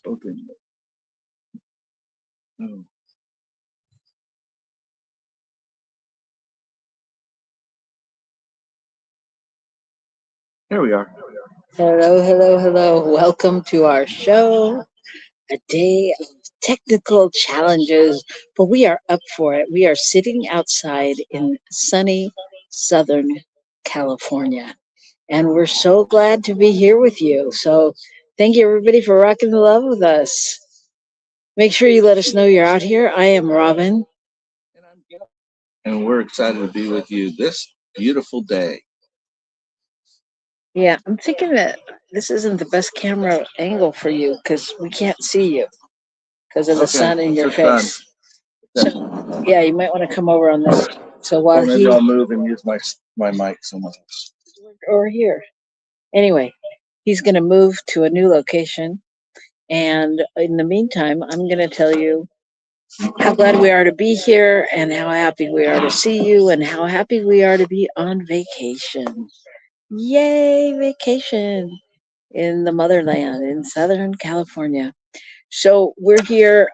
both in. Oh. There we are. Hello, hello, hello. Welcome to our show. A day of technical challenges, but we are up for it. We are sitting outside in sunny Southern California, and we're so glad to be here with you. So, thank you everybody for rocking the love with us. Make sure you let us know you're out here. I am Robin. And I'm Gil. And we're excited to be with you this beautiful day. Yeah, I'm thinking that this isn't the best camera angle for you because we can't see you because of the Okay, sun in your it's done. face. So, yeah, you might want to come over on this. So Or while maybe I'll move and use my mic somewhere else. or here. Anyway, he's going to move to a new location. And in the meantime, I'm going to tell you how glad we are to be here and how happy we are to see you and how happy we are to be on vacation. Yay, vacation in the motherland in Southern California. So we're here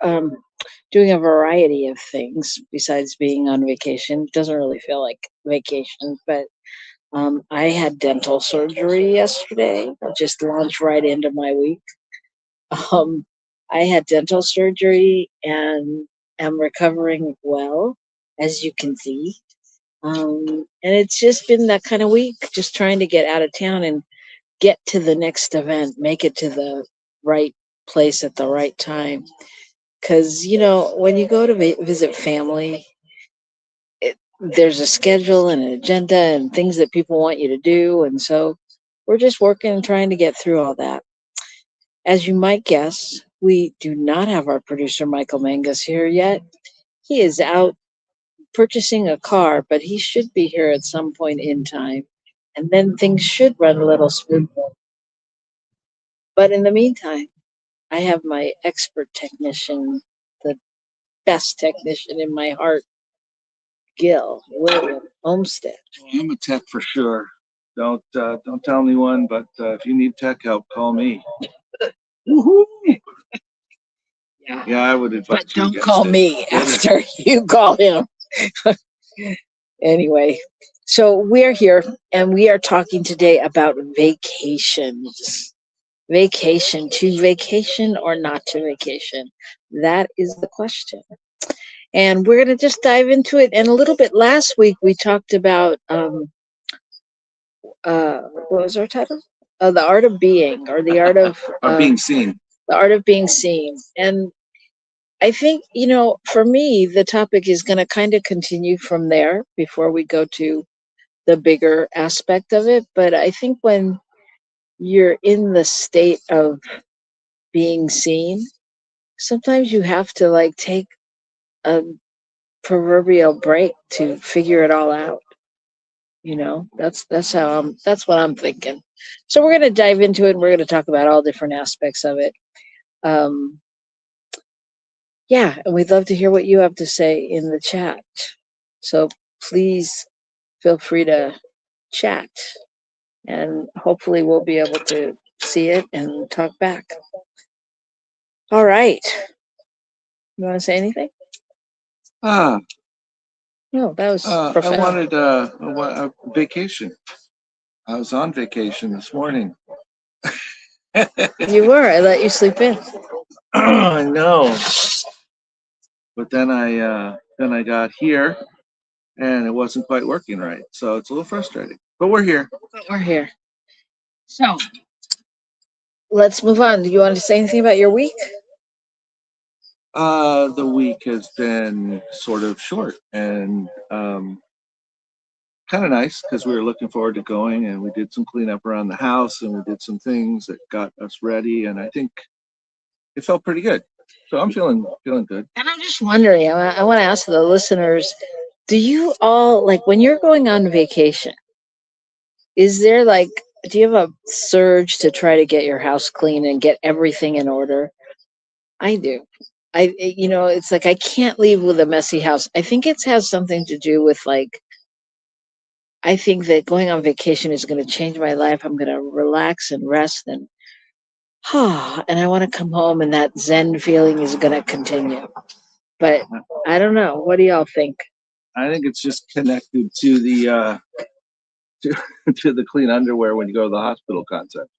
doing a variety of things besides being on vacation. It doesn't really feel like vacation, but I had dental surgery yesterday. I just launched right into my week. Um, I had dental surgery and am recovering well, as you can see. And it's just been that kind of week, just trying to get out of town and get to the next event, make it to the right place at the right time. Because, when you go to visit family, there's a schedule and an agenda and things that people want you to do. And so we're just working and trying to get through all that. As you might guess, we do not have our producer, Michael Mangus, here yet. He is out purchasing a car, but he should be here at some point in time. And then things should run a little smoothly. But in the meantime, I have my expert technician, the best technician in my heart, Gil William Olmsted. I'm a tech for sure. Don't tell anyone, but if you need tech help, call me. Woohoo! Yeah, I would advise. But don't call me after you call him. Anyway, so we're here and we are talking today about vacations. Vacation, to vacation or not to vacation? That is the question. And we're going to just dive into it. And a little bit last week, we talked about what was our title? The art of being, or the art of being seen. The art of being seen. And I think, for me, the topic is going to kind of continue from there before we go to the bigger aspect of it. But I think when you're in the state of being seen, sometimes you have to like take a proverbial break to figure it all out. That's what I'm thinking. So we're going to dive into it and we're going to talk about all different aspects of it. Um, yeah, and we'd love to hear what you have to say in the chat. So please feel free to chat and hopefully we'll be able to see it and talk back. All right. You want to say anything? No, that was profound. I wanted a vacation. I was on vacation this morning. You were. I let you sleep in. I know. But then I got here and it wasn't quite working right. So it's a little frustrating. But we're here. So let's move on. Do you want to say anything about your week? The week has been sort of short and kind of nice because we were looking forward to going and we did some cleanup around the house and we did some things that got us ready and I think it felt pretty good. So I'm feeling good. And I'm just wondering, I want to ask the listeners, do you all, like when you're going on vacation, is there do you have a surge to try to get your house clean and get everything in order? I do. It's like I can't leave with a messy house. I think it has something to do with I think that going on vacation is going to change my life. I'm going to relax and rest and And I want to come home, and that Zen feeling is going to continue. But I don't know. What do y'all think? I think it's just connected to the to, to the clean underwear when you go to the hospital concept.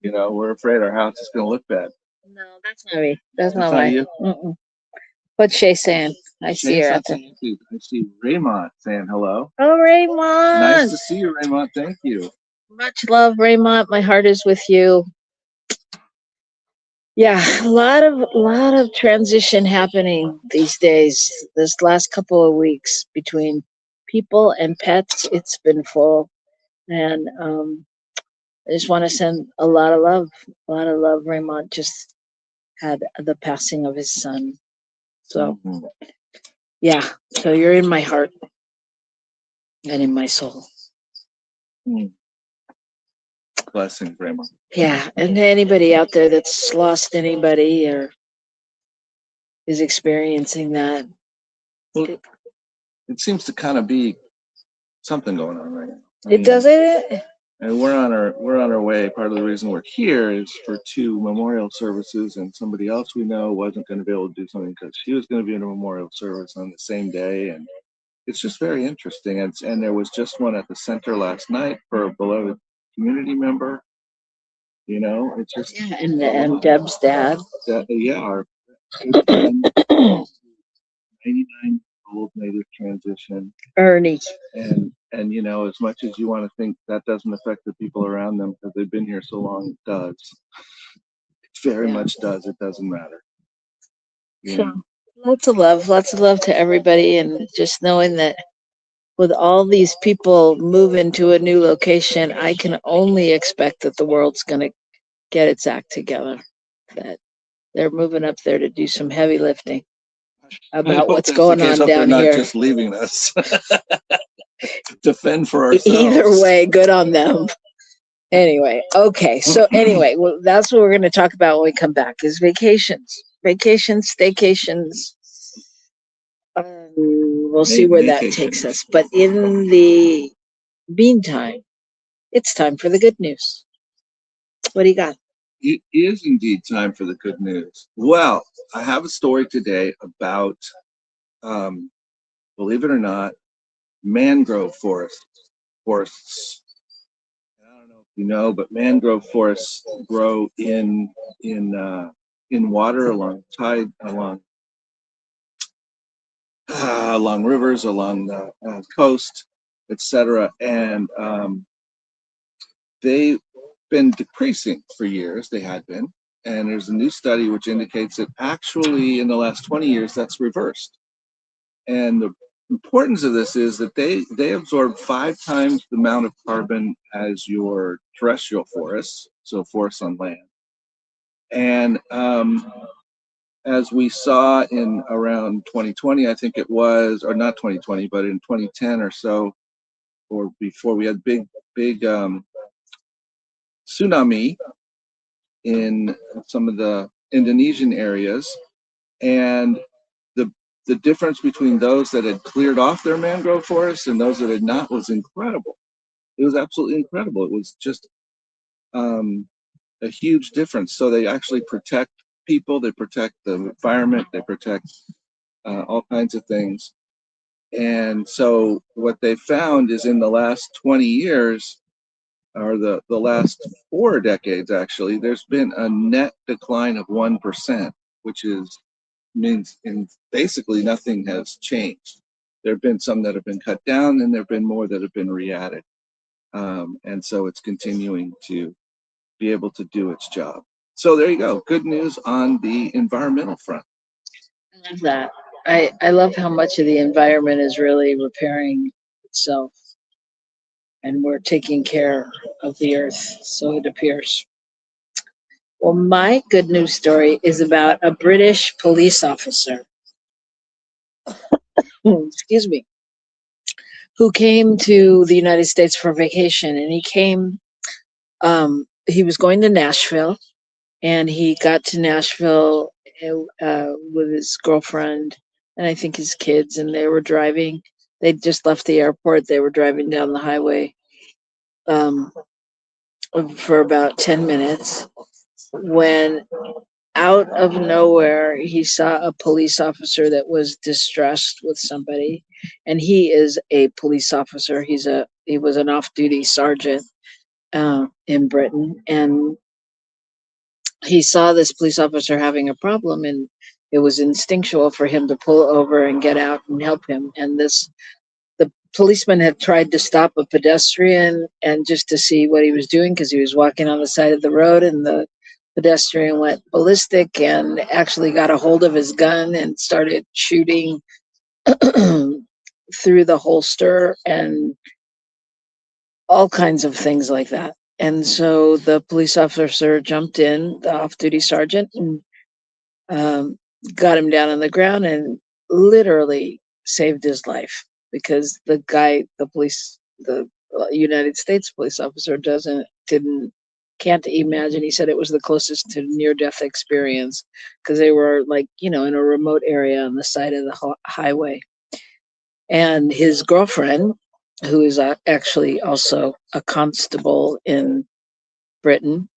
You know, we're afraid our house is going to look bad. No, that's not me. That's That's not not my. you. Mm-mm. What's Shay saying? I see Shane's her not out there. saying anything. I see Raymond saying hello. Oh, Nice Raymond. to see you, Raymond. Thank you. Much love, Raymond. My heart is with you. Yeah, a lot of transition happening these days. This last couple of weeks between people and pets, it's been full, and I just want to send a lot of love, a lot of love. Raymond just had the passing of his son, so Mhm. yeah. So you're in my heart and in my soul. Mm. Blessings, Raymond. Yeah, and anybody out there that's lost anybody or is experiencing that, Well, it, it seems to kind of be something going on right now. I it mean, does it. and we're on our way. Part of the reason we're here is for two memorial services, and somebody else we know wasn't going to be able to do something because she was going to be in a memorial service on the same day, and it's just very interesting. And there was just one at the center last night for a beloved community member. You know, it's just Yeah, and Deb's dad. that, yeah, our good friend, 99-year-old made a transition, Ernie. and you know, as much as you want to think that doesn't affect the people around them because they've been here so long, it does. It very Yeah. much does. It doesn't matter. You So know, lots of love to everybody, and just knowing that with all these people moving to a new location, I can only expect that the world's going to get its act together. That they're moving up there to do some heavy lifting I about hope what's that's the going case. on Hope they're down not here. just leaving us to fend for Either ourselves. way, good on them. Anyway, okay. So anyway, well, that's what we're going to talk about when we come back is vacations, staycations. We'll see where that takes us. But in the meantime, it's time for the good news. What do you got? It is indeed time for the good news. Well, I have a story today about, um, believe it or not, mangrove forests. I don't know if you know, but mangrove forests grow in water along along rivers, along the coast, etc. And they've been decreasing for years. They had been, and there's a new study which indicates that actually in the last 20 years that's reversed. And the importance of this is that they absorb 5 times the amount of carbon as your terrestrial forests, so forests on land. And as we saw in around 2020, I think it was, or not 2020, but in 2010 or so, or before, we had big tsunami in some of the Indonesian areas, and the the difference between those that had cleared off their mangrove forests and those that had not was incredible. It was absolutely incredible. It was just um, a huge difference. So they actually protect people, they protect the environment, they protect all kinds of things. And so what they found is in the last 20 years, or the last 4 decades actually, there's been a net decline of 1%, which means in basically nothing has changed. There have been some that have been cut down, and there have been more that have been re-added. And so it's continuing to be able to do its job. So there you go. Good news on the environmental front. I love that. I love how much of the environment is really repairing itself, and we're taking care of the earth, so it appears. Well, my good news story is about a British police officer, excuse me, who came to the United States for vacation. And he was going to Nashville, and he got to Nashville with his girlfriend and I think his kids, and they were driving. They just left the airport. They were driving down the highway um, for about 10 minutes. when out of nowhere he saw a police officer that was distressed with somebody, and he is a police officer. He was an off-duty sergeant in Britain, and he saw this police officer having a problem, and it was instinctual for him to pull over and get out and help him. And this the policeman had tried to stop a pedestrian and just to see what he was doing because he was walking on the side of the road, and the pedestrian went ballistic and actually got a hold of his gun and started shooting through the holster and all kinds of things like that. And so the police officer jumped in, the off-duty sergeant, and um, got him down on the ground and literally saved his life, because the guy, the United States police officer, didn't can't imagine. He said it was the closest to near-death experience because they were like, in a remote area on the side of the highway. And his girlfriend, who is actually also a constable in Britain,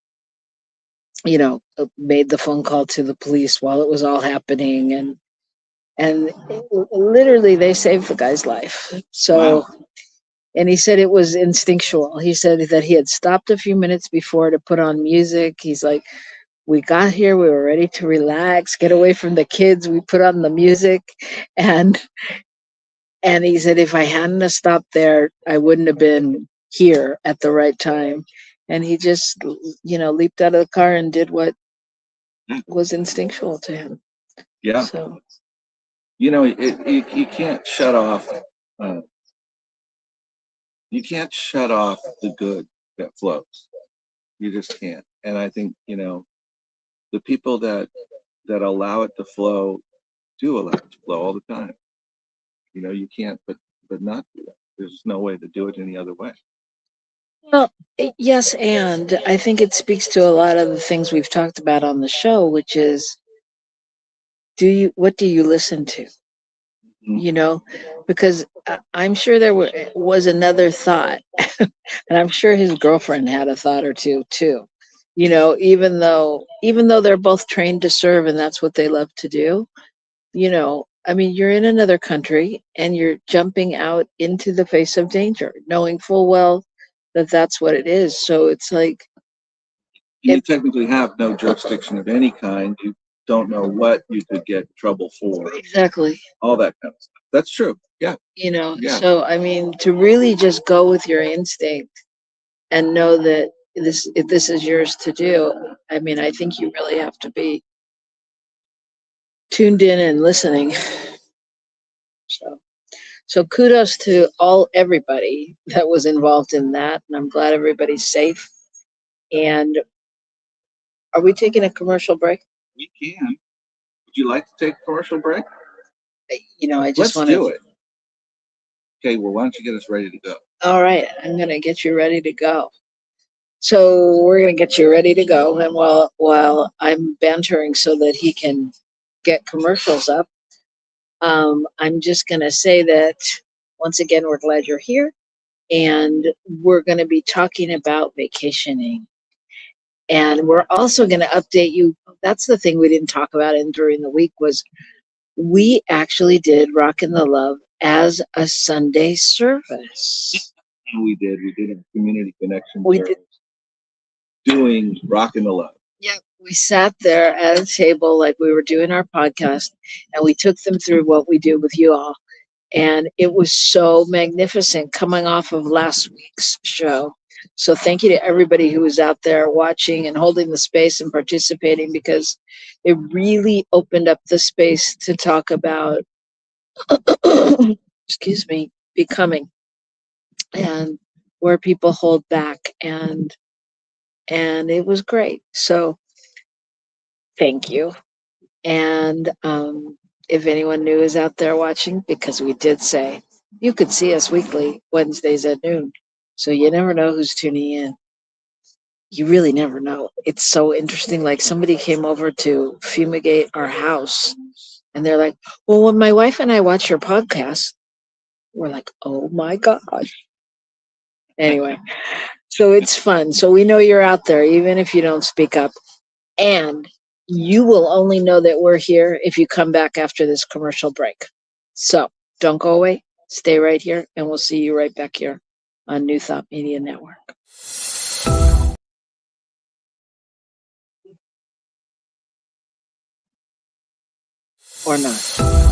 made the phone call to the police while it was all happening, and literally they saved the guy's life. So, Wow. and he said it was instinctual. He said that he had stopped a few minutes before to put on music. He's like, we got here, we were ready to relax, get away from the kids. We put on the music, and he said if I hadn't have stopped there, I wouldn't have been here at the right time. And he just, leaped out of the car and did what was instinctual to him. Yeah. So, you can't shut off. Uh, you can't shut off the good that flows. You just can't. And I think the people that allow it to flow do allow it to flow all the time. You can't but not do that. There's no way to do it any other way. well, yes, and I think it speaks to a lot of the things we've talked about on the show, which is, what do you listen to? Mhm. Because I'm sure there was another thought, and I'm sure his girlfriend had a thought or two too. Even though they're both trained to serve and that's what they love to do. I mean, you're in another country and you're jumping out into the face of danger, knowing full well that that's what it is. So it's like, You technically have no jurisdiction of any kind. You don't know what you could get in trouble for. exactly. All that kind of stuff. That's true. Yeah. Yeah. So I mean, to really just go with your instinct and know that if this is yours to do, I mean, I think you really have to be tuned in and listening. So, so kudos to everybody that was involved in that, and I'm glad everybody's safe. And are we taking a commercial break? We can. Would you like to take a commercial break? I just Let's want do to. it. Okay, well, why don't you get us ready to go? All right, I'm gonna get you ready to go. So we're gonna get you ready to go, and while I'm bantering so that he can get commercials up, I'm just gonna say that once again we're glad you're here, and we're gonna be talking about vacationing, and we're also gonna update you. That's the thing we didn't talk about in during the week was we actually did Rockin the Love as a Sunday service. And we did. We did a community connection We service did. doing Rockin the Love. Yeah, we sat there at a table like we were doing our podcast, and we took them through what we do with you all. And it was so magnificent coming off of last week's show. So thank you to everybody who was out there watching and holding the space and participating, because it really opened up the space to talk about, excuse me, becoming, and where people hold back, and it was great. So thank you. And if anyone new is out there watching, because we did say you could see us weekly, Wednesdays at noon. So you never know who's tuning in. You really never know. It's so interesting. Like somebody came over to fumigate our house, and they're like, well, when my wife and I watch your podcast, we're like, oh my gosh. Anyway, so it's fun. So we know you're out there, even if you don't speak up. And you will only know that we're here if you come back after this commercial break. So don't go away. Stay right here, and we'll see you right back here on New Thought Media Network. Or not.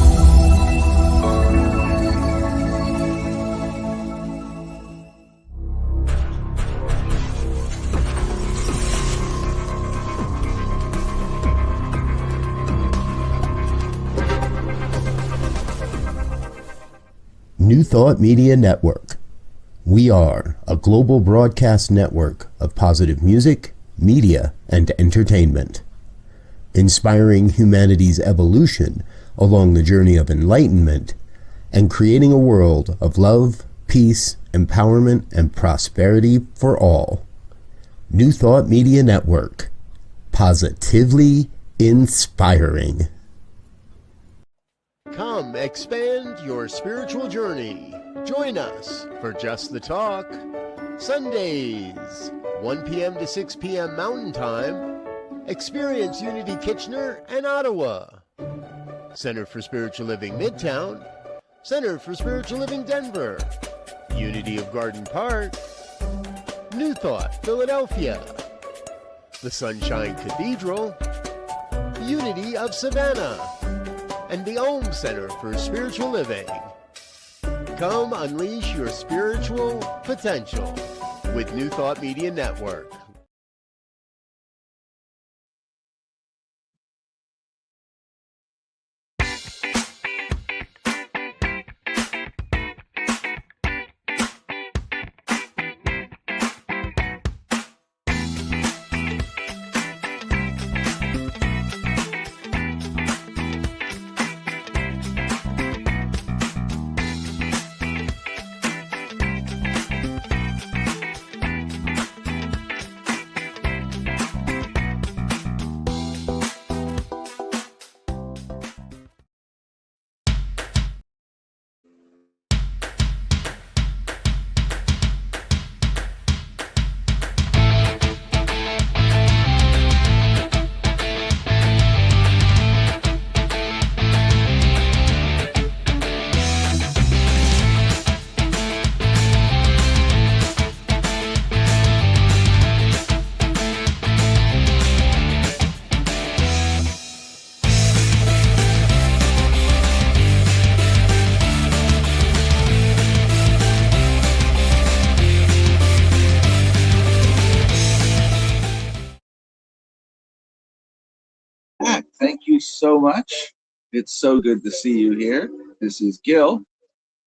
New Thought Media Network. We are a global broadcast network of positive music, media, and entertainment, inspiring humanity's evolution along the journey of enlightenment and creating a world of love, peace, empowerment, and prosperity for all. New Thought Media Network. Positively inspiring. Come expand your spiritual journey. Join us for Just the Talk. Sundays, 1 p.m. to 6 p.m. Mountain Time. Experience Unity Kitchener and Ottawa. Center for Spiritual Living Midtown. Center for Spiritual Living Denver. Unity of Garden Park. New Thought Philadelphia. The Sunshine Cathedral. Unity of Savannah. And the Om Center for Spiritual Living. Come unleash your spiritual potential with New Thought Media Network. Thank you so much. It's so good to see you here. This is Gil.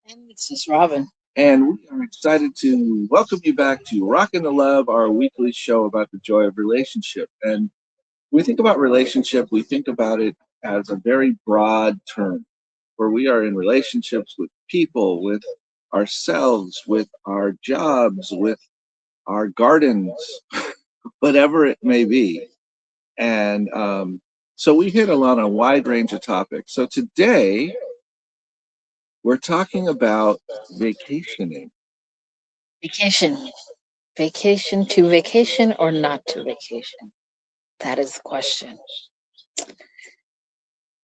And this is Robin. And we are excited to welcome you back to Rockin the Love, our weekly show about the joy of relationship. And when we think about relationship, we think about it as a very broad term, where we are in relationships with people, with ourselves, with our jobs, with our gardens, whatever it may be. And so we hit on a wide range of topics. So today we're talking about vacationing. Vacation. Vacation to vacation or not to vacation? That is the question.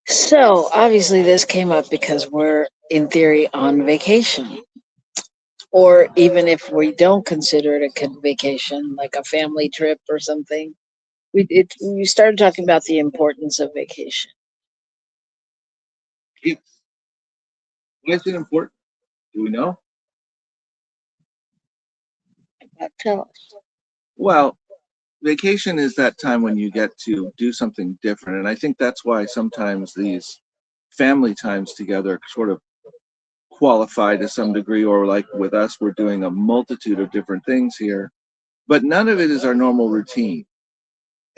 So obviously this came up because we're in theory on vacation. Or even if we don't consider it a vacation, like a family trip or something, we started talking about the importance of vacation. Why is it important? Do we know? Tell us. Well, vacation is that time when you get to do something different. And I think that's why sometimes these family times together sort of qualify to some degree, or like with us, we're doing a multitude of different things here, but none of it is our normal routine.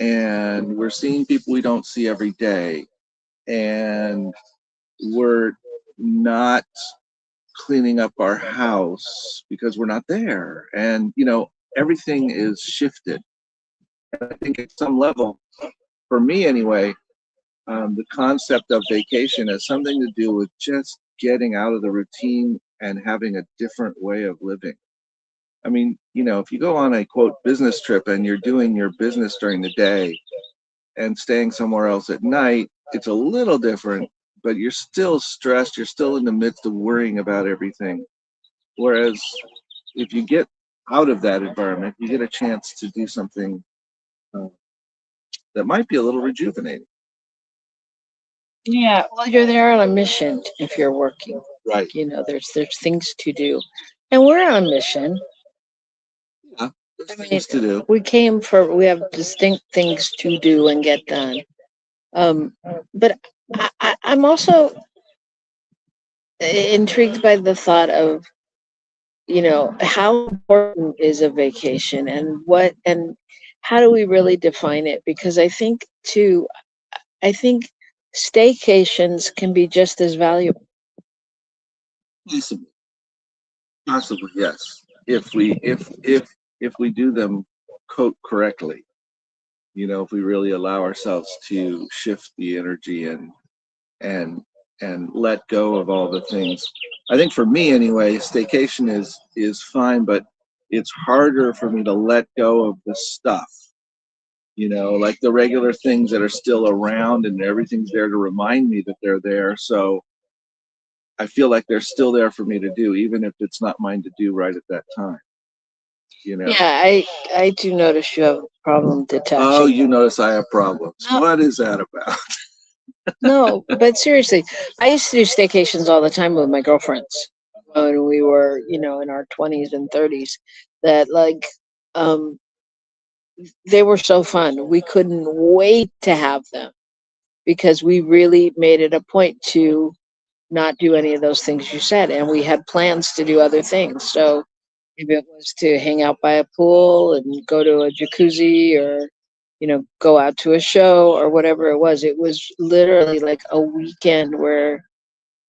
And we're seeing people we don't see every day. And we're not cleaning up our house because we're not there. And, everything is shifted. I think at some level, for me anyway, the concept of vacation has something to do with just getting out of the routine and having a different way of living. I mean, if you go on a quote business trip and you're doing your business during the day, and staying somewhere else at night, it's a little different, but you're still stressed. You're still in the midst of worrying about everything. Whereas if you get out of that environment, you get a chance to do something uh, that might be a little rejuvenating. Yeah, well, you're there on a mission if you're working. Right. You know, there's things to do, and we're on mission. Yeah. There's I mean, things to do. we have distinct things to do and get done. But I'm also intrigued by the thought of, you know, how important is a vacation and how do we really define it? Because I think staycations can be just as valuable. Possibly. Possibly, yes. If we do them correctly, you know, if we really allow ourselves to shift the energy and and let go of all the things. I think for me anyway, staycation is fine, but it's harder for me to let go of the stuff. You know, like the regular things that are still around and everything's there to remind me that they're there. So I feel like they're still there for me to do, even if it's not mine to do right at that time. You know. Yeah, I do notice you have a problem Oh, detaching. you notice I have problems. No, What is that about? no, but seriously, I used to do staycations all the time with my girlfriends when we were, you know, in our 20s and 30s. That like, um, they were so fun. We couldn't wait to have them because we really made it a point to not do any of those things you said, and we had plans to do other things. So if it was to hang out by a pool and go to a jacuzzi or, you know, go out to a show or whatever it was literally like a weekend where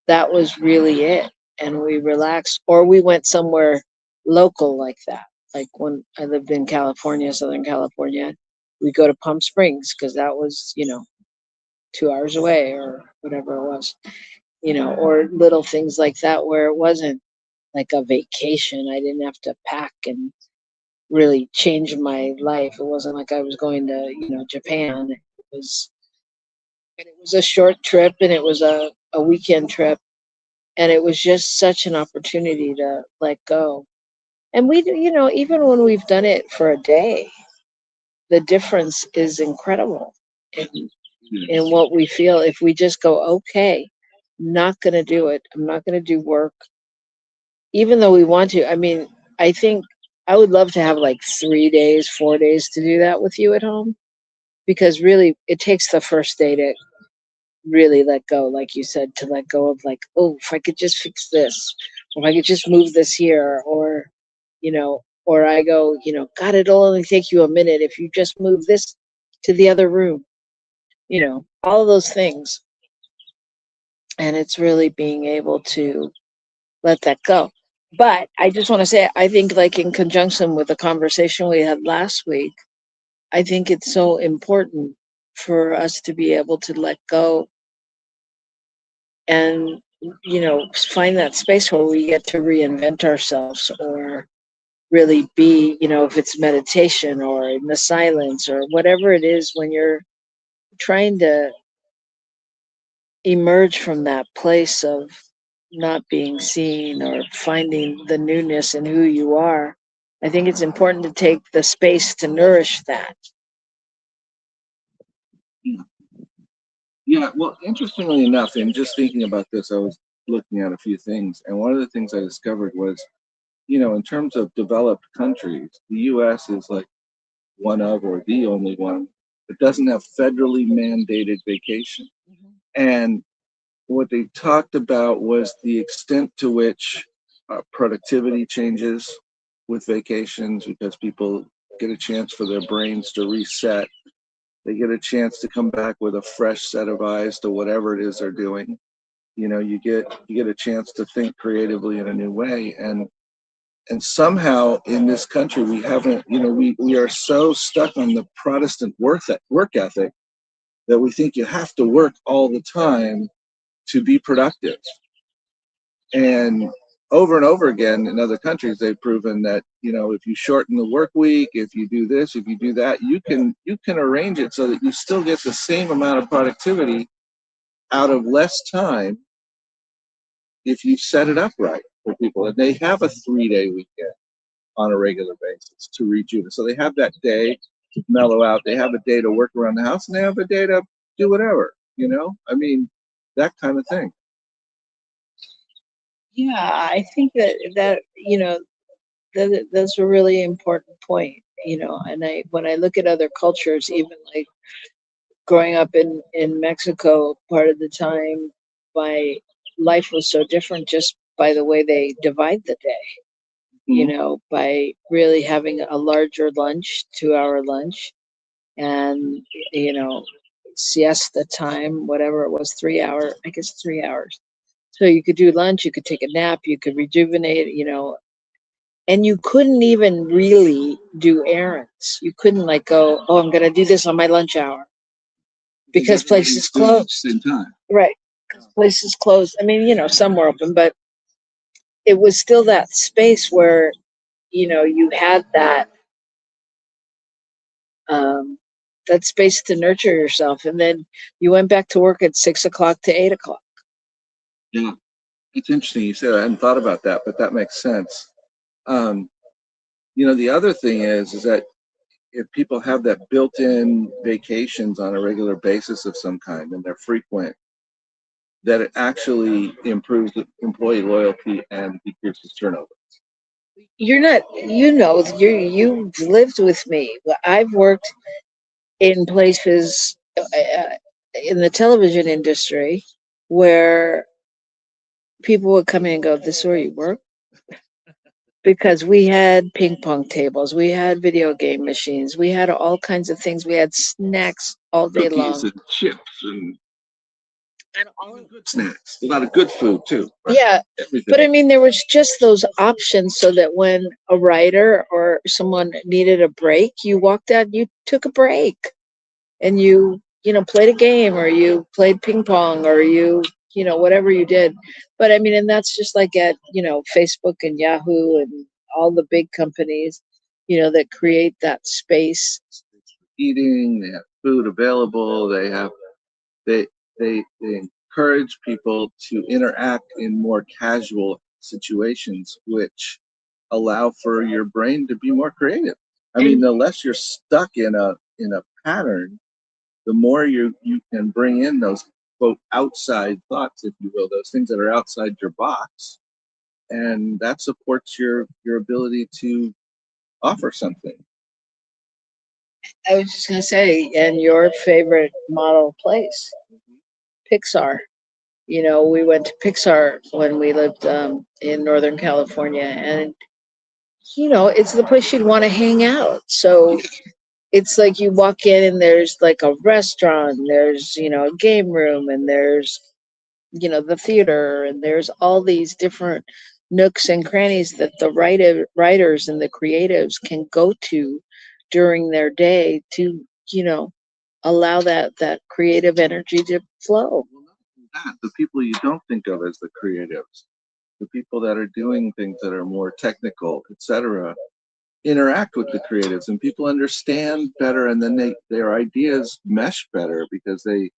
that was really it. And we relaxed, or we went somewhere local like that. Like when I lived in California, Southern California, we go to Palm Springs because that was, you know, 2 hours away or whatever it was, you know, or little things like that where it wasn't like a vacation. I didn't have to pack and really change my life. It wasn't like I was going to, you know, Japan. Was it was a short trip and it was a weekend trip, and it was just such an opportunity to let go. And we do, you know, even when we've done it for a day, the difference is incredible in what we feel if we just go, okay, not going to do it. I'm not going to do work, even though we want to. I mean, I think I would love to have like 3 days, 4 days to do that with you at home, because really it takes the first day to really let go, like you said, to let go of like, oh, if I could just fix this, or if I could just move this here, or, you know, or I go, you know, God, it'll only take you a minute if you just move this to the other room, you know, all of those things. And it's really being able to let that go. But I just want to say, I think, like in conjunction with the conversation we had last week, I think it's so important for us to be able to let go and, you know, find that space where we get to reinvent ourselves or really be, you know, if it's meditation or in the silence or whatever it is, when you're trying to emerge from that place of not being seen or finding the newness in who you are. I think it's important to take the space to nourish that. Yeah, well, interestingly enough, in just thinking about this, I was looking at a few things, and one of the things I discovered was, you know, in terms of developed countries, the US is like one of, or the only one that doesn't have federally mandated vacation. And what they talked about was the extent to which productivity changes with vacations because people get a chance for their brains to reset. They get a chance to come back with a fresh set of eyes to whatever it is they're doing. You know, you get a chance to think creatively in a new way. And somehow in this country we haven't, you know, we are so stuck on the Protestant work ethic that we think you have to work all the time to be productive. And over and over again in other countries, they've proven that, if you shorten the work week, if you do this, if you do that, you can arrange it so that you still get the same amount of productivity out of less time if you set it up right for people. And they have a 3-day weekend on a regular basis to rejuvenate. So they have that day to mellow out. They have a day to work around the house, and they have a day to do whatever. I mean, that kind of thing. Yeah, I think that that's a really important point. And when I look at other cultures, even like growing up in Mexico, part of the time my life was so different just by the way they divide the day. By really having a larger lunch, 2-hour lunch, and you know, siesta time, whatever it was, 3 hour, I guess 3 hours. So you could do lunch, you could take a nap, you could rejuvenate, and you couldn't even really do errands. You couldn't like go, oh, I'm gonna do this on my lunch hour because places closed. Same time. Right. Places closed. I mean, some were open, but it was still that space where, you had um, that space to nurture yourself. And then you went back to work at 6 o'clock to 8 o'clock. Yeah, it's interesting you said. I hadn't thought about that, but that makes sense. The other thing is that if people have that built-in vacations on a regular basis of some kind and they're frequent, that it actually improves the employee loyalty and decreases turnover. You're not, you've lived with me. I've worked in places in the television industry where people would come in and go, "This is where you work?" Because we had ping pong tables, we had video game machines, we had all kinds of things. We had snacks all day Cookies long. and chips and All good snacks. A lot of good food too. Right? Yeah, Everything. but I mean, there was just those options so that when a writer or someone needed a break, you walked out, you took a break, and you played a game or you played ping pong or whatever you did. But I mean, and that's just like at Facebook and Yahoo and all the big companies that create that space. Eating, they have food available, they they encourage people to interact in more casual situations, which allow for your brain to be more creative. I mean, the less you're stuck in a pattern, the more you can bring in those quote outside thoughts, if you will, those things that are outside your box, and that supports your ability to offer something. I was just going to say, and your favorite model place, Pixar. We went to Pixar when we lived in Northern California, and it's the place you'd want to hang out. So it's like you walk in and there's like a restaurant, there's a game room, and there's the theater, and there's all these different nooks and crannies that the writers and the creatives can go to during their day to allow that creative energy to flow. The people you don't think of as the creatives, the people that are doing things that are more technical, etc., interact with the creatives, and people understand better, and then their ideas mesh better because they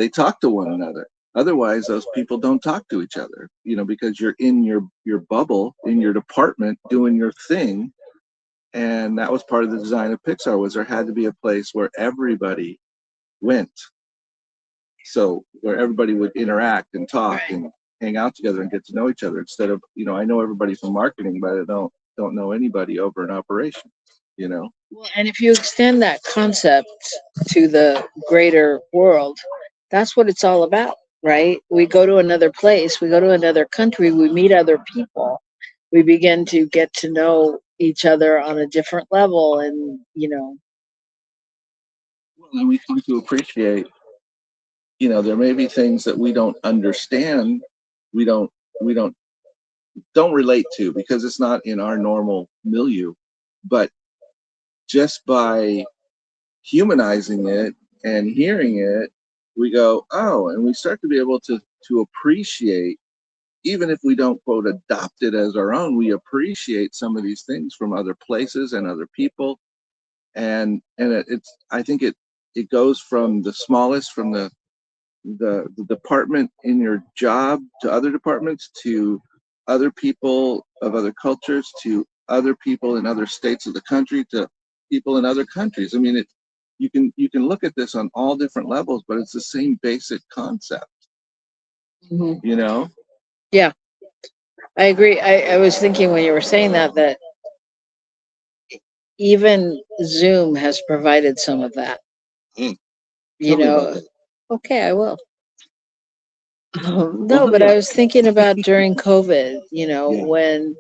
talk to one another. Otherwise, those people don't talk to each other, because you're in your bubble, in your department, doing your thing. And that was part of the design of Pixar, was there had to be a place where everybody went. So where everybody would interact and talk and hang out together and get to know each other, instead of, I know everybody from marketing, but I don't know anybody over an operation, Well, and if you extend that concept to the greater world, that's what it's all about, right? We go to another place, we go to another country, we meet other people, we begin to get to know each other on a different level, and Well, and we come to appreciate, there may be things that we don't understand, we don't relate to because it's not in our normal milieu, but just by humanizing it and hearing it, we go, oh, and we start to be able to appreciate even if we don't quote adopt it as our own, we appreciate some of these things from other places and other people. And it's, I think it goes from the smallest, from the department in your job, to other departments, to other people of other cultures, to other people in other states of the country, to people in other countries. I mean, you can look at this on all different levels, but it's the same basic concept, Mhm. you know? Yeah, I agree. I was thinking when you were saying that even Zoom has provided some of that. Mm. You Tell me about know, that. okay, I will. No, Well, but yeah, I was thinking about during COVID, yeah. when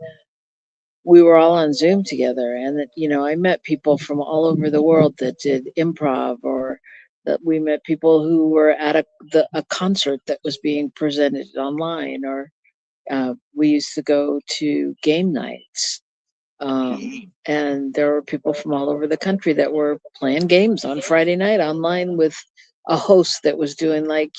we were all on Zoom together, and that, I met people from all over the world that did improv, or that we met people who were at a concert that was being presented online, or we used to go to game nights. And there were people from all over the country that were playing games on Friday night online with a host that was doing, like,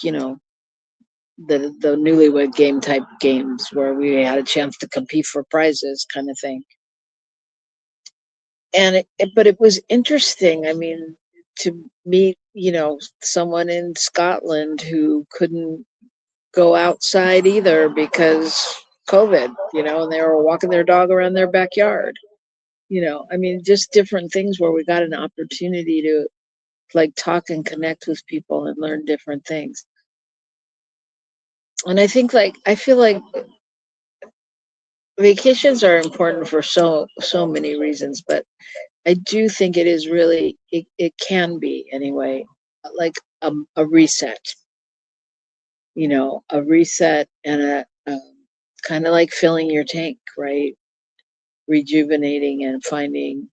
the newlywed game type games where we had a chance to compete for prizes, kind of thing. And but it was interesting. I mean, to meet, someone in Scotland who couldn't go outside either because COVID, and they were walking their dog around their backyard. I mean, just different things where we got an opportunity to, like, talk and connect with people and learn different things. And I feel like vacations are important for so many reasons, but I do think it is really, it can be anyway, like a reset, a reset, and a kind of like filling your tank, right? Rejuvenating and finding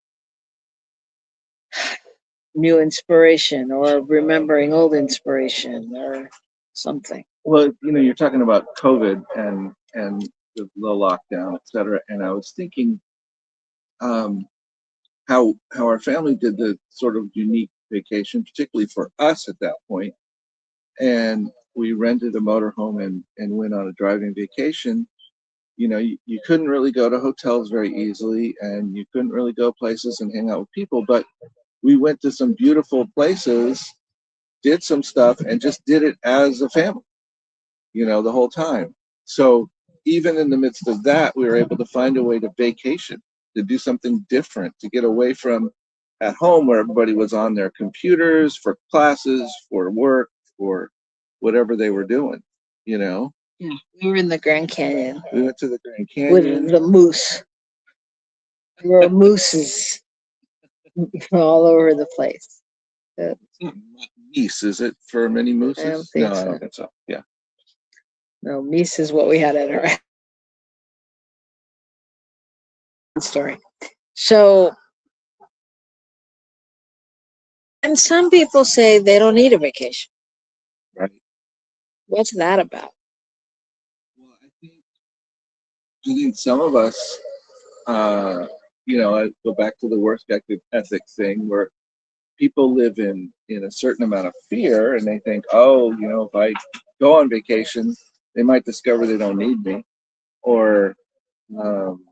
new inspiration, or remembering old inspiration, or something. Well, you're talking about COVID and the lockdown, et cetera. And I was thinking, um, how our family did the sort of unique vacation, particularly for us at that point. And we rented a motorhome and went on a driving vacation. You couldn't really go to hotels very easily, and you couldn't really go places and hang out with people. But we went to some beautiful places, did some stuff, and just did it as a family, the whole time. So even in the midst of that, we were able to find a way to vacation, to do something different, to get away from at home where everybody was on their computers for classes, for work, for whatever they were doing, you know? Yeah, we were in the Grand Canyon We went to the Grand with Canyon. the moose. There were mooses all over the place. It's not Meese, is it, for many I don't mooses? think No, I so. don't think so. Yeah. No, meese is what we had at our story. So, and some people say they don't need a vacation. Right. What's that about? Well, I think some of us, I go back to the work ethic thing, where people live in a certain amount of fear, and they think, oh, if I go on vacation, they might discover they don't need me, or um,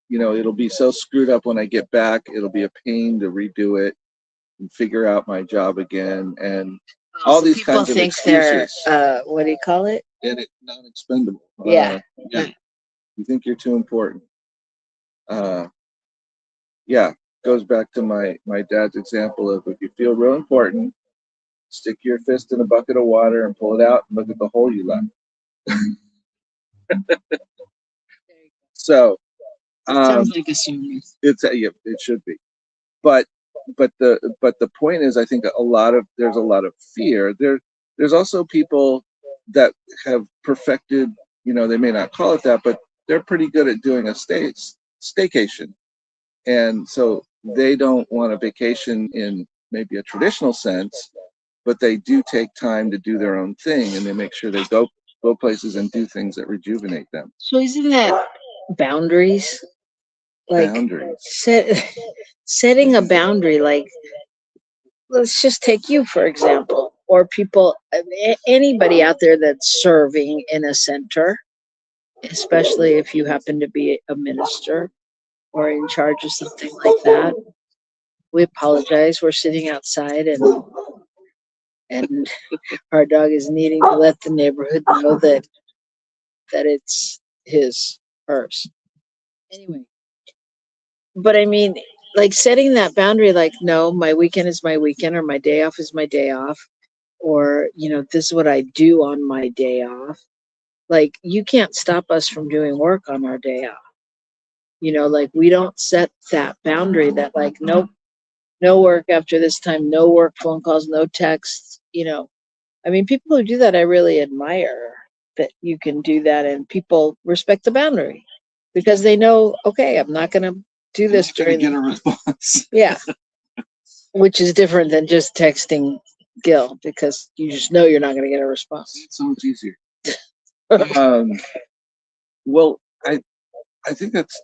it'll be so screwed up when I get back, it'll be a pain to redo it and figure out my job again, and all So these people kinds of think they're, excuses, what do you call it? and it's non-expendable. Yeah. Yeah, you think you're too important. Yeah, goes back to my dad's example of, if you feel real important, stick your fist in a bucket of water and pull it out and look at the hole you left. So Sounds like a sermon. yeah, it should be. But the point is, I think there's a lot of fear. There's also people that have perfected, they may not call it that, but they're pretty good at doing a staycation. And so they don't want a vacation in maybe a traditional sense, but they do take time to do their own thing, and they make sure they go places and do things that rejuvenate them. So isn't that boundaries? Like, Boundaries. setting a boundary, like, let's just take you, for example, or people, anybody out there that's serving in a center. especially if you happen to be a minister or in charge of something like that. We apologize. We're sitting outside, and our dog is needing to let the neighborhood know that it's hers. Anyway, but I mean, like setting that boundary, like, no, my weekend is my weekend, or my day off is my day off, or, this is what I do on my day off. Like, you can't stop us from doing work on our day off. Like, we don't set that boundary that, like, nope, no work after this time, no work phone calls, no texts. I mean, people who do that, I really admire that you can do that, and people respect the boundary because they know, okay, I'm not going to do this during. Get a response. Yeah, which is different than just texting Gil because you just know you're not going to get a response. It's so much easier. Well, I think that's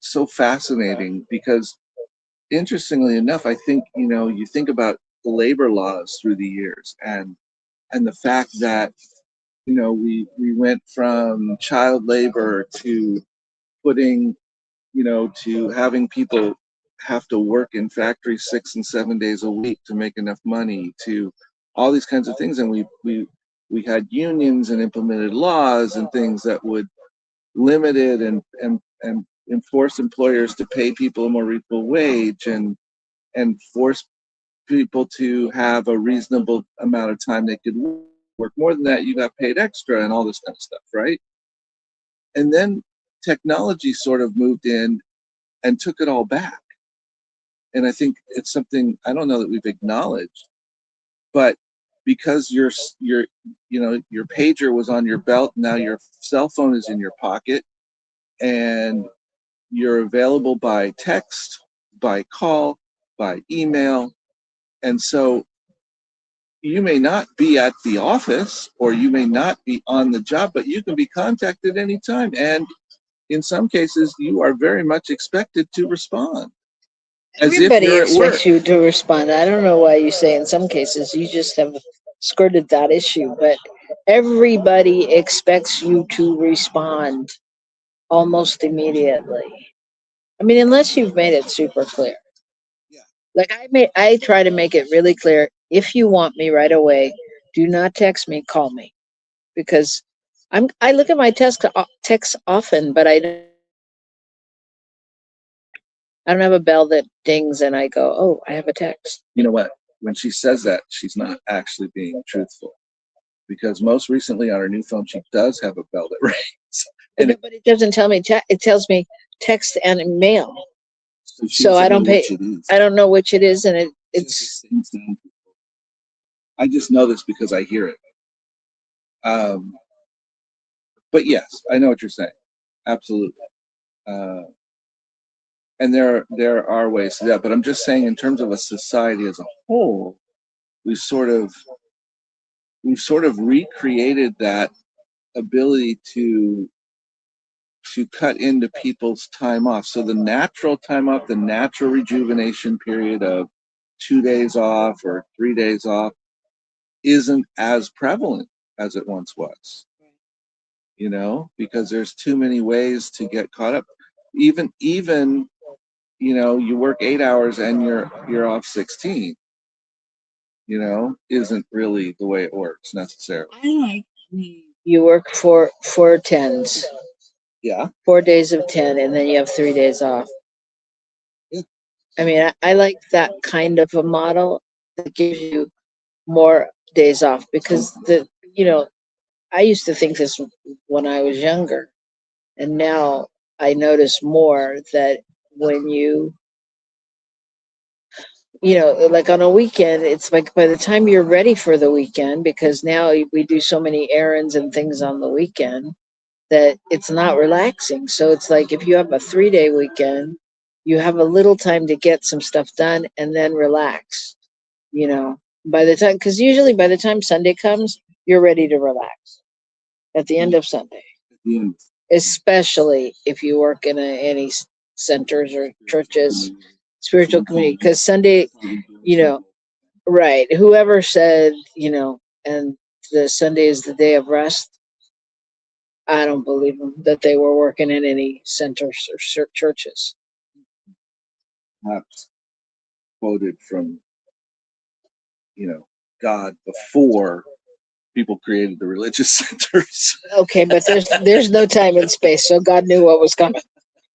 so fascinating because, interestingly enough, I think you think about the labor laws through the years and the fact that we went from child labor to putting to having people have to work in factories 6 and 7 days a week to make enough money, to all these kinds of things. And we had unions and implemented laws and things that would limit it and enforce employers to pay people a more reasonable wage and force people to have a reasonable amount of time they could work. More than that, you got paid extra and all this kind of stuff, right? And then technology sort of moved in and took it all back. And I think it's something I don't know that we've acknowledged, but because your pager was on your belt, now your cell phone is in your pocket, and you're available by text, by call, by email, and so you may not be at the office or you may not be on the job, but you can be contacted anytime, and in some cases, you are very much expected to respond. Everybody expects you to respond. I don't know why you say in some cases. You just have skirted that issue, but everybody expects you to respond almost immediately. I mean, unless you've made it super clear. Yeah. Like I try to make it really clear. If you want me right away, do not text me, call me, because I look at my texts often, but I don't have a bell that dings and I go, oh, I have a text. You know what? When she says that, she's not actually being truthful. Because most recently on her new phone, she does have a bell that rings. But it doesn't tell me, it tells me text and mail. So I don't pay, I don't know which it is. And it's. I just know this because I hear it. But yes, I know what you're saying. Absolutely. And there are ways to that, but I'm just saying in terms of a society as a whole, we've sort of recreated that ability to cut into people's time off. So the natural time off, the natural rejuvenation period of 2 days off or 3 days off isn't as prevalent as it once was. Because there's too many ways to get caught up. Even you work 8 hours and you're off 16, isn't really the way it works necessarily. You work four tens. Yeah. 4 days of 10, and then you have 3 days off. Yeah. I mean, I like that kind of a model that gives you more days off because I used to think this when I was younger, and now I notice more that when like on a weekend, it's like by the time you're ready for the weekend, because now we do so many errands and things on the weekend that it's not relaxing. So it's like if you have a 3-day weekend, you have a little time to get some stuff done and then relax, by the time, because usually by the time Sunday comes, you're ready to relax at the end of Sunday. Especially if you work in any centers or churches, spiritual community, because Sunday, right, whoever said, and the Sunday is the day of rest, I don't believe them that they were working in any centers or churches. Perhaps quoted from, God before people created the religious centers. Okay, but there's no time and space, so God knew what was coming.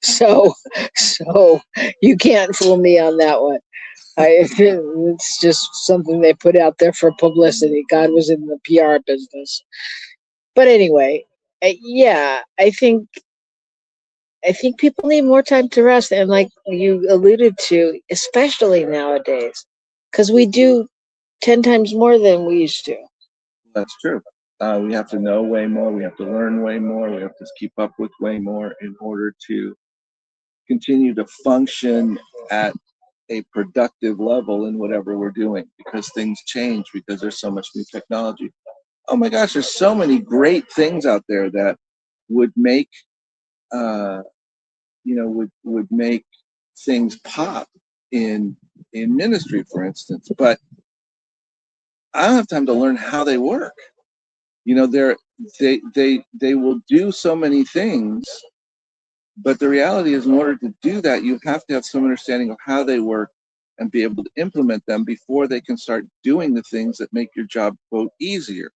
So you can't fool me on that one. It's just something they put out there for publicity. God was in the PR business. But anyway, yeah, I think people need more time to rest, and like you alluded to, especially nowadays, because we do 10 times more than we used to. That's true. We have to know way more. We have to learn way more. We have to keep up with way more in order to continue to function at a productive level in whatever we're doing, because things change, because there's so much new technology. Oh my gosh, there's so many great things out there that would make would make things pop in ministry, for instance. But I don't have time to learn how they work. They will do so many things, but the reality is, in order to do that, you have to have some understanding of how they work and be able to implement them before they can start doing the things that make your job, quote, easier.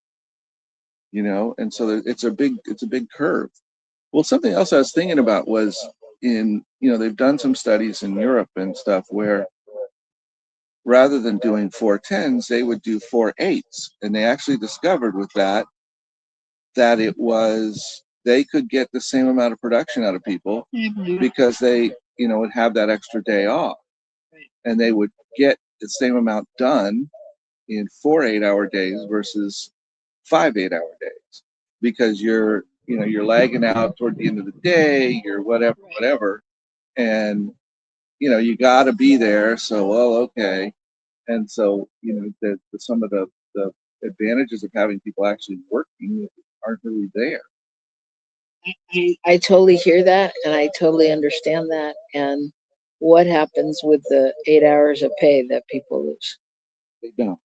And so it's a big curve. Well, something else I was thinking about was they've done some studies in Europe and stuff where rather than doing 4 10s, they would do 4 8s. And they actually discovered with that they could get the same amount of production out of people because they, would have that extra day off, and they would get the same amount done in 4 8-hour days versus 5 8-hour days, because you're lagging out toward the end of the day, you're whatever. And, you got to be there. So, well, okay. And so, some of the advantages of having people actually working aren't really there. I totally hear that, and I totally understand that. And what happens with the 8 hours of pay that people lose? They don't.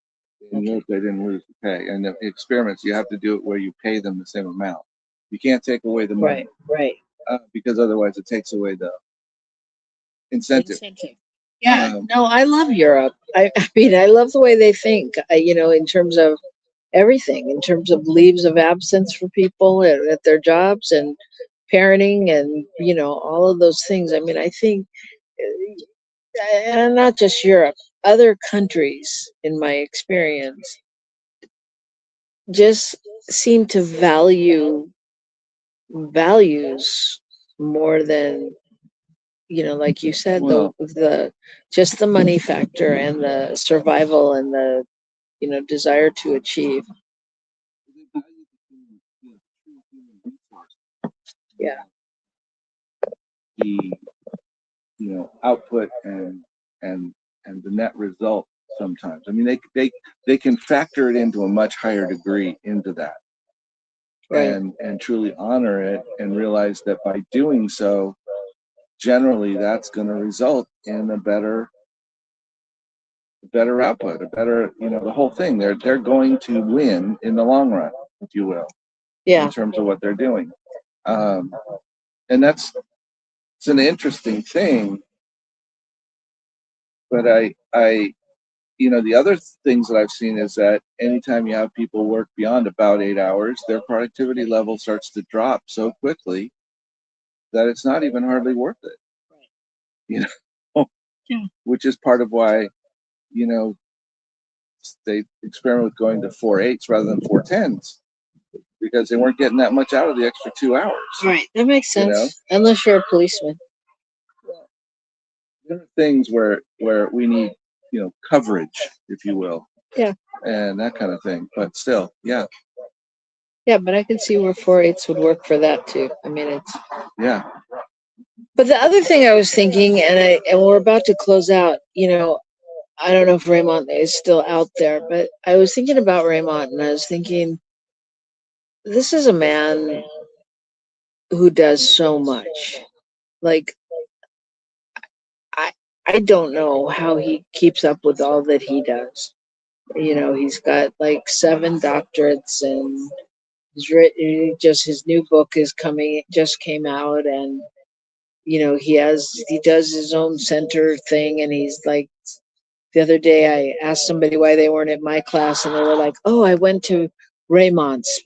In Europe, they didn't lose the pay. And the experiments, you have to do it where you pay them the same amount. You can't take away the money. Right. Because otherwise it takes away the incentive. Yeah, no, I love Europe. I mean, I love the way they think, in terms of everything, in terms of leaves of absence for people at their jobs, and parenting, and, all of those things. I mean, I think, and not just Europe, other countries, in my experience, just seem to value values more than, like you said, Well, the just the money factor and the survival and the, desire to achieve. Yeah. The output and the net result sometimes. I mean, they can factor it into a much higher degree into that. Right. And truly honor it, and realize that by doing so, generally that's going to result in a better output, a better, the whole thing. They're going to win in the long run, if you will. Yeah. In terms of what they're doing. And it's an interesting thing. But the other things that I've seen is that anytime you have people work beyond about 8 hours, their productivity level starts to drop so quickly that it's not even hardly worth it. Yeah. Which is part of why, they experiment with going to 4 8s rather than 4 10s, because they weren't getting that much out of the extra 2 hours. Right. That makes sense. Unless you're a policeman. There are things where we need, coverage, if you will. Yeah. And that kind of thing. But still, yeah. Yeah, but I can see where 4 8s would work for that too. I mean, it's. Yeah. But the other thing I was thinking, and we're about to close out, I don't know if Raymond is still out there, but I was thinking about Raymond, and I was thinking, this is a man who does so much. Like, I don't know how he keeps up with all that he does. He's got like 7 doctorates and his new book is coming, just came out, and he does his own center thing, and he's like, the other day I asked somebody why they weren't at my class, and they were like, "Oh, I went to Raymond's."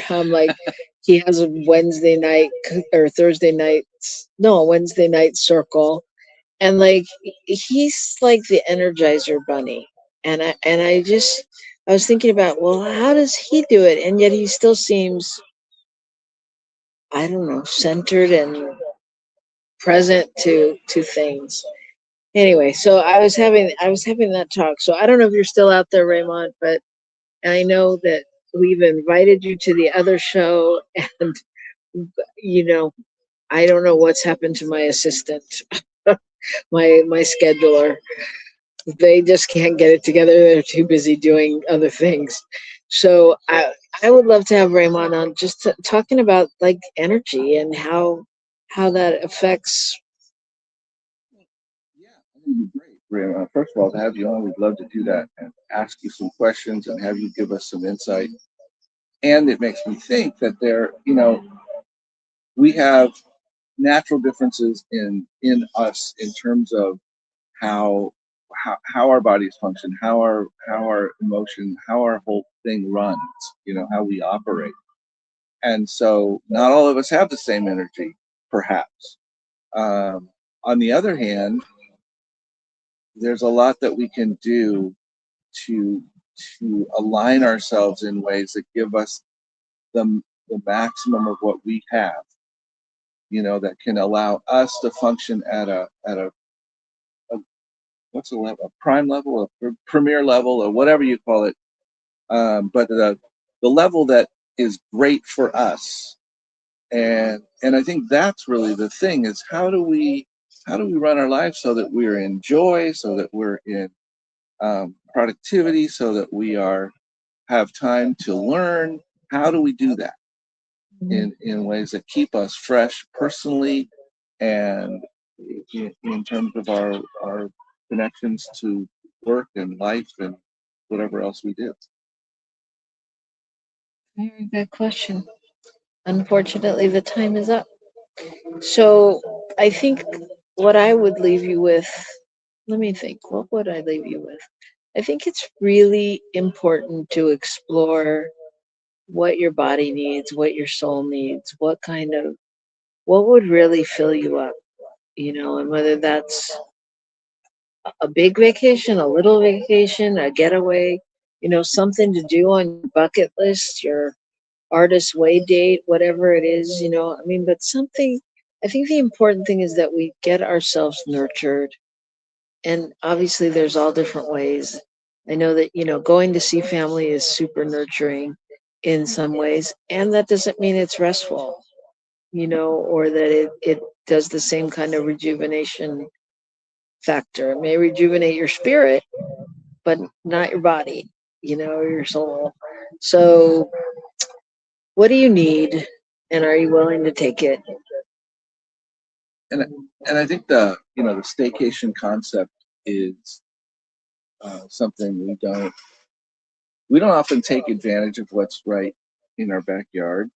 I'm like, he has a Wednesday night or Thursday night, no, a Wednesday night circle, and like he's like the Energizer Bunny, I was thinking about, well, how does he do it, and yet he still seems, I don't know, centered and present to things. Anyway, so I was having that talk. So I don't know if you're still out there, Raymond, but I know that we've invited you to the other show, and you know, I don't know what's happened to my assistant, my scheduler. They just can't get it together. They're too busy doing other things. So I would love to have Raymond on, just talking about like energy and how that affects. Yeah, I think it'd be great. First of all, to have you on, we'd love to do that and ask you some questions and have you give us some insight. And it makes me think that we have natural differences in us in terms of how how our bodies function, how our emotion, how our whole thing runs, how we operate. And so not all of us have the same energy, perhaps. On the other hand, there's a lot that we can do to align ourselves in ways that give us the maximum of what we have, that can allow us to function at a what's the level, a prime level, a premier level, or whatever you call it. But the level that is great for us. And I think that's really the thing, is how do we run our lives so that we're in joy, so that we're in productivity, so that we have time to learn. How do we do that in ways that keep us fresh personally, and in terms of our connections to work and life and whatever else we do? Very good question. Unfortunately, the time is up. So I think what I would leave you with, let me think, what would I leave you with? I think it's really important to explore what your body needs, what your soul needs, what would really fill you up, and whether that's a big vacation, a little vacation, a getaway, something to do on your bucket list, your artist way date, whatever it is, I mean, but something. I think the important thing is that we get ourselves nurtured, and obviously there's all different ways. I know that, going to see family is super nurturing in some ways, and that doesn't mean it's restful, or that it does the same kind of rejuvenation factor. It may rejuvenate your spirit, but not your body, or your soul. So what do you need, and are you willing to take it? and and I think the staycation concept is something we don't often take advantage of what's right in our backyard.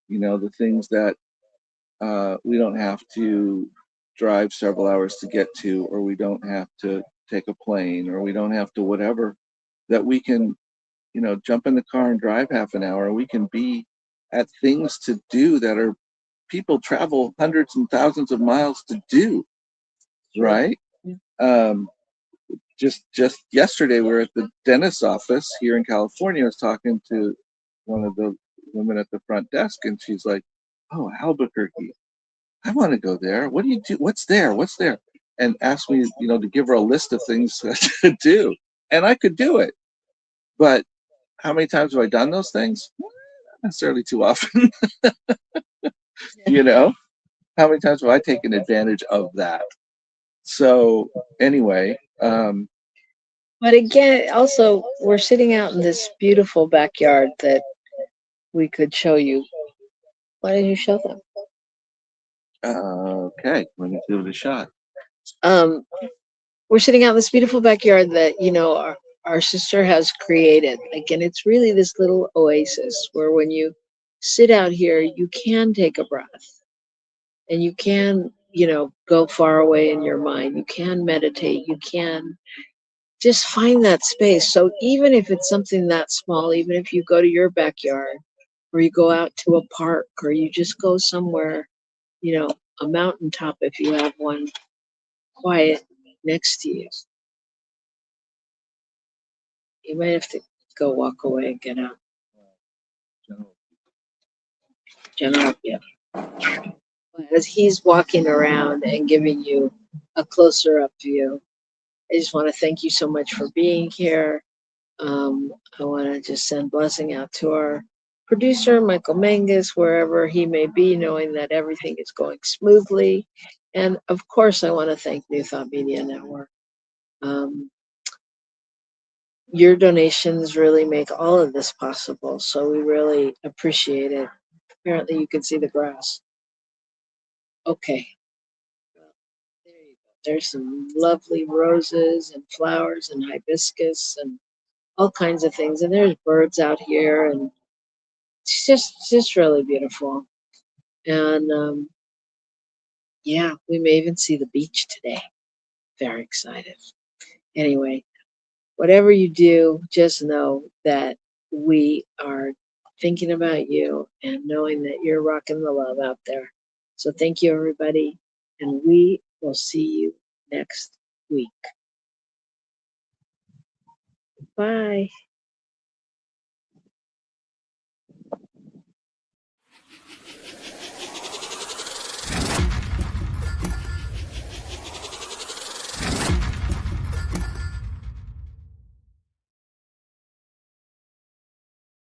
The things that we don't have to drive several hours to get to, or we don't have to take a plane, or we don't have to whatever, that we can jump in the car and drive half an hour. We can be at things to do that are people travel hundreds and thousands of miles to do, right? Um, just yesterday, we were at the dentist's office here in California. I was talking to one of the women at the front desk, and she's like, "Oh, Albuquerque, I want to go there. What do you do? What's there? What's there?" And asked me, to give her a list of things to do, and I could do it. But how many times have I done those things? Not necessarily too often. you know, how many times have I taken advantage of that? So anyway, But again, also, we're sitting out in this beautiful backyard that we could show you. Why don't you show them? okay, let me give it a shot. Um, we're sitting out in this beautiful backyard that, our sister has created. Again, it's really this little oasis where when you sit out here, you can take a breath and you can, go far away in your mind. You can meditate. You can just find that space. So even if it's something that small, even if you go to your backyard or you go out to a park or you just go somewhere, a mountaintop if you have one quiet next to you, you might have to go walk away and get out. General, yeah. As he's walking around and giving you a closer up view, I just want to thank you so much for being here. I want to just send blessing out to our producer, Michael Mangus, wherever he may be, knowing that everything is going smoothly. And of course, I want to thank New Thought Media Network. Your donations really make all of this possible, so we really appreciate it. Apparently, you can see the grass. Okay. There you go. There's some lovely roses and flowers and hibiscus and all kinds of things. And there's birds out here, and it's just really beautiful. And yeah, we may even see the beach today. Very excited. Anyway, whatever you do, just know that we are thinking about you and knowing that you're rocking the love out there. So thank you, everybody. And we will see you next week. Bye.